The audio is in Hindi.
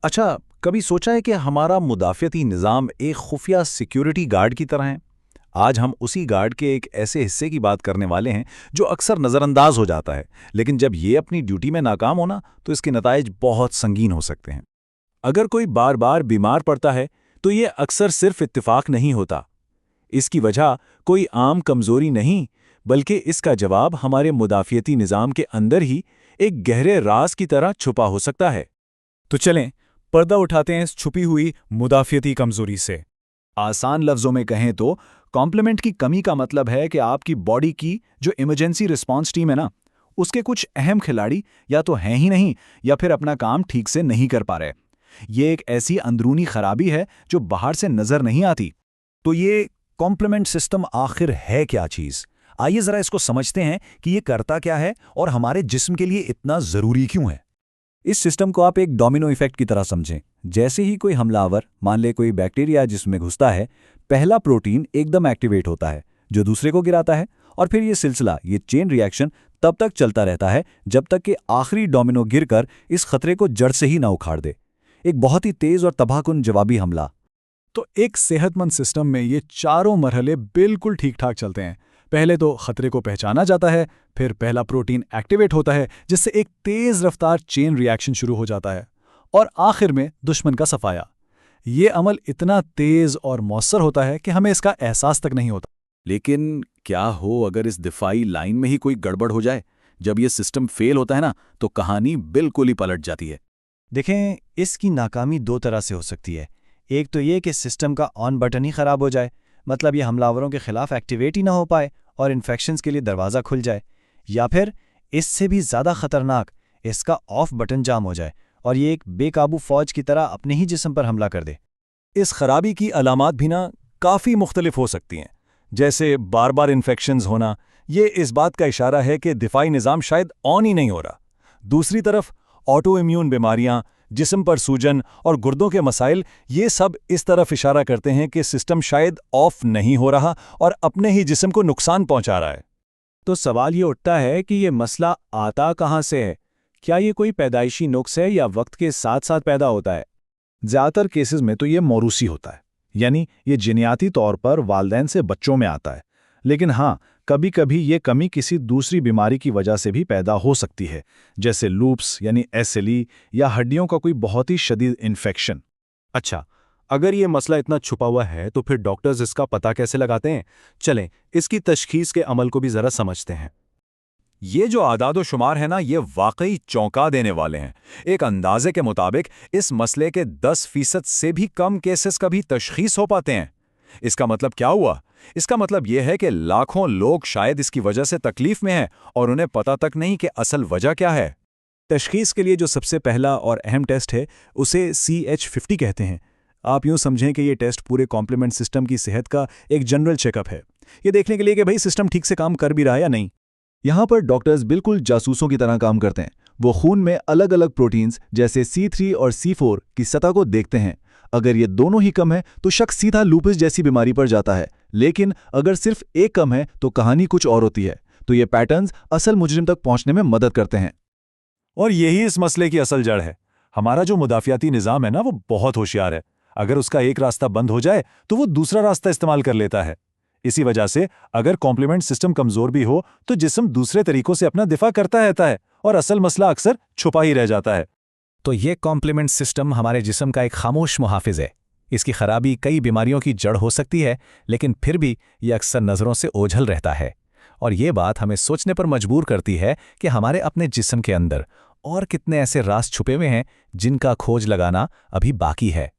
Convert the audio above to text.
अच्छा, कभी सोचा है कि हमारा मुदाफ़ियती निज़ाम एक खुफिया सिक्योरिटी गार्ड की तरह है? आज हम उसी गार्ड के एक ऐसे हिस्से की बात करने वाले हैं जो अक्सर नज़रअंदाज हो जाता है, लेकिन जब ये अपनी ड्यूटी में नाकाम हो ना, तो इसके नताइज बहुत संगीन हो सकते हैं। अगर कोई बार बार बीमार पड़ता है तो ये अक्सर सिर्फ इत्तेफाक नहीं होता। इसकी वजह कोई आम कमजोरी नहीं, बल्कि इसका जवाब हमारे मुदाफियती निज़ाम के अंदर ही एक गहरे राज की तरह छुपा हो सकता है। तो चलें, पर्दा उठाते हैं इस छुपी हुई मुदाफियती कमजोरी से। आसान लफ्ज़ों में कहें तो कॉम्प्लीमेंट की कमी का मतलब है कि आपकी बॉडी की जो इमरजेंसी रिस्पॉन्स टीम है ना, उसके कुछ अहम खिलाड़ी या तो हैं ही नहीं या फिर अपना काम ठीक से नहीं कर पा रहे। ये एक ऐसी अंदरूनी खराबी है जो बाहर से नजर नहीं आती। तो ये कॉम्प्लीमेंट सिस्टम आखिर है क्या चीज़? आइए ज़रा इसको समझते हैं कि ये करता क्या है और हमारे जिस्म के लिए इतना ज़रूरी क्यों है। इस सिस्टम को आप एक डोमिनो इफेक्ट की तरह समझें। जैसे ही कोई हमलावर, मान ले कोई बैक्टीरिया जिसमें घुसता है, पहला प्रोटीन एकदम एक्टिवेट होता है जो दूसरे को गिराता है, और फिर ये सिलसिला, ये चेन रिएक्शन तब तक चलता रहता है जब तक कि आखिरी डोमिनो गिरकर इस खतरे को जड़ से ही ना उखाड़ दे। एक बहुत ही तेज़ और तबाहकुन जवाबी हमला। तो एक सेहतमंद सिस्टम में ये चारों मरहले बिल्कुल ठीक ठाक चलते हैं। पहले तो खतरे को पहचाना जाता है, फिर पहला प्रोटीन एक्टिवेट होता है जिससे एक तेज रफ्तार चेन रिएक्शन शुरू हो जाता है, और आखिर में दुश्मन का सफाया। ये अमल इतना तेज और मौसर होता है कि हमें इसका एहसास तक नहीं होता। लेकिन क्या हो अगर इस दिफाई लाइन में ही कोई गड़बड़ हो जाए? जब ये सिस्टम फेल होता है ना, तो कहानी बिल्कुल ही पलट जाती है। देखें, इसकी नाकामी दो तरह से हो सकती है। एक तो ये कि सिस्टम का ऑन बटन ही ख़राब हो जाए, मतलब ये हमलावरों के खिलाफ एक्टिवेट ही ना हो पाए और इन्फेक्शंस के लिए दरवाज़ा खुल जाए, या फिर इससे भी ज़्यादा ख़तरनाक, इसका ऑफ बटन जाम हो जाए और ये एक बेकाबू फ़ौज की तरह अपने ही जिस्म पर हमला कर दे। इस खराबी की अलामात भी ना काफ़ी मुख्तलिफ हो सकती हैं, जैसे बार बार इन्फेक्शंस होना। ये इस बात का इशारा है कि दिफाई निज़ाम शायद ऑन ही नहीं हो रहा। दूसरी तरफ ऑटो इम्यून बीमारियां, जिस्म पर सूजन और गुर्दों के मसाइल, ये सब इस तरफ इशारा करते हैं कि सिस्टम शायद ऑफ नहीं हो रहा और अपने ही जिस्म को नुकसान पहुंचा रहा है। तो सवाल ये उठता है कि ये मसला आता कहाँ से है? क्या ये कोई पैदाइशी नुक्स है या वक्त के साथ साथ पैदा होता है? ज़्यादातर केसेस में तो ये मौरूसी होता है, यानी ये जिनियाती तौर पर वालदैन से बच्चों में आता है। लेकिन हाँ, कभी कभी ये कमी किसी दूसरी बीमारी की वजह से भी पैदा हो सकती है, जैसे लूप्स यानी एसएलई या हड्डियों का कोई बहुत ही शदीद इन्फेक्शन। अच्छा, अगर ये मसला इतना छुपा हुआ है तो फिर डॉक्टर्स इसका पता कैसे लगाते हैं? चलें, इसकी तशखीस के अमल को भी ज़रा समझते हैं। ये जो आदाद व शुमार है ना, ये वाकई चौंका देने वाले हैं। एक अंदाजे के मुताबिक इस मसले के 10% से भी कम केसेस का भी तशखीस हो पाते हैं। इसका मतलब क्या हुआ? इसका मतलब यह है कि लाखों लोग शायद इसकी वजह से तकलीफ में हैं और उन्हें पता तक नहीं कि असल वजह क्या है। तशखीस के लिए जो सबसे पहला और अहम टेस्ट है उसे CH50 कहते हैं। आप यूं समझें कि ये टेस्ट पूरे कॉम्प्लीमेंट सिस्टम की सेहत का एक जनरल चेकअप है, ये देखने के लिए कि भाई सिस्टम ठीक से काम कर भी रहा है या नहीं। यहाँ पर डॉक्टर्स बिल्कुल जासूसों की तरह काम करते हैं। वो खून में अलग अलग प्रोटीन्स जैसे C3 और C4 की सतह को देखते हैं। अगर ये दोनों ही कम है तो शख्स सीधा लूपस जैसी बीमारी पर जाता है, लेकिन अगर सिर्फ एक कम है तो कहानी कुछ और होती है। तो ये पैटर्न्स असल मुजरिम तक पहुंचने में मदद करते हैं। और यही इस मसले की असल जड़ है। हमारा जो मुदाफियाती निज़ाम है ना, वो बहुत होशियार है। अगर उसका एक रास्ता बंद हो जाए तो वो दूसरा रास्ता इस्तेमाल कर लेता है। इसी वजह से अगर कॉम्प्लीमेंट सिस्टम कमज़ोर भी हो तो जिस्म दूसरे तरीकों से अपना दिफा करता रहता है और असल मसला अक्सर छुपा ही रह जाता है। तो ये कॉम्प्लीमेंट सिस्टम हमारे जिस्म का एक खामोश मुहाफिज है। इसकी खराबी कई बीमारियों की जड़ हो सकती है, लेकिन फिर भी ये अक्सर नज़रों से ओझल रहता है। और ये बात हमें सोचने पर मजबूर करती है कि हमारे अपने जिस्म के अंदर और कितने ऐसे राज छुपे हुए हैं जिनका खोज लगाना अभी बाकी है।